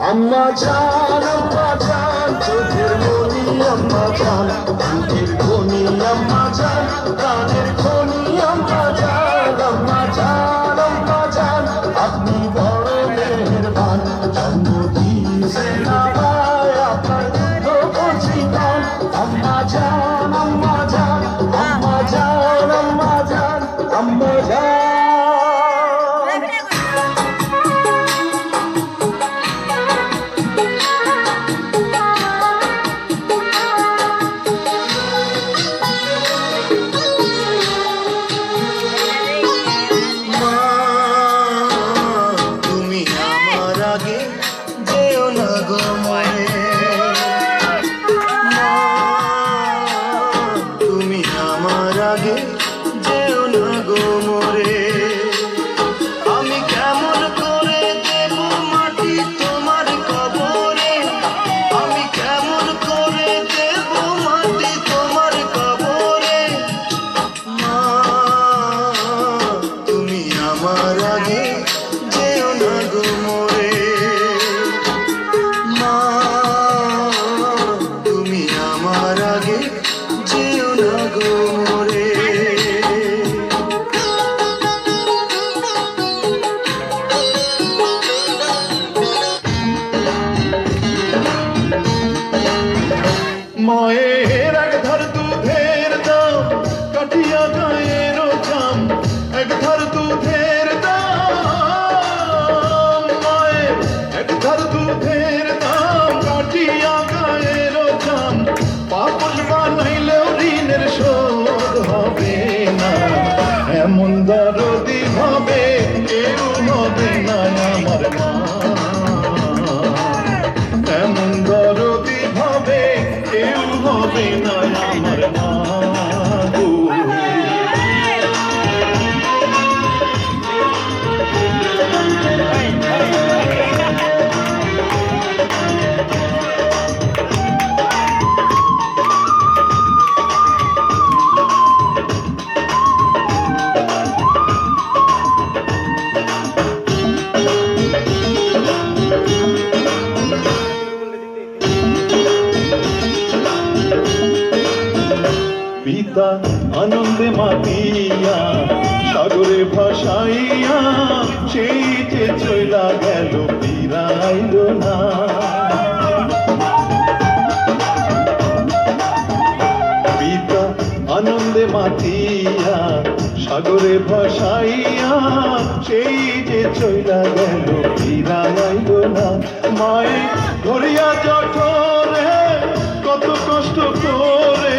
अम्मा जान चोखेर मणि अम्मा जान चोखेर खनि अम्मा जान प्राणेर खनि अम्मा जान अपनी बड़ मेहरबान जन्म दिয়েছেন আমায় আপনার জীবন अम्मा जान अम्मा जान अम्मा जान अम्मा जान अम्मा जान যেও না গো মোরে আমি কেমন করে দেব মাটি তোমার কবরে আমি কেমন করে দেব মাটি তোমার কবরে মা তুমি আমার আগে যেও না গো মোরে মা তুমি আমার আগে যেও না গো মোরে মায়ের এক ধার দুধের দাম কাটিয়া গায়ের জাম এক ধার দুধের দাম মায়ের এক ধার দুধের দাম কাটিয়া গায়ের জাম পাপস বানাইলেও ঋণের শোধ হবে না এমন দরদি হবে কেউ হবে না আমার মা এমন দরদি হবে কেউ হবে না আমার মা পিতা আনন্দে মাতিয়া সাগরে ভাসাইয়া সেই যে চইলা গেল ফিরাইল না পিতা আনন্দে মাতিয়া সাগরে ভাসাইয়া সেই যে চইলা গেল ফিরাইল না মায়ে ধরিয়া জঠরে কত কষ্ট করে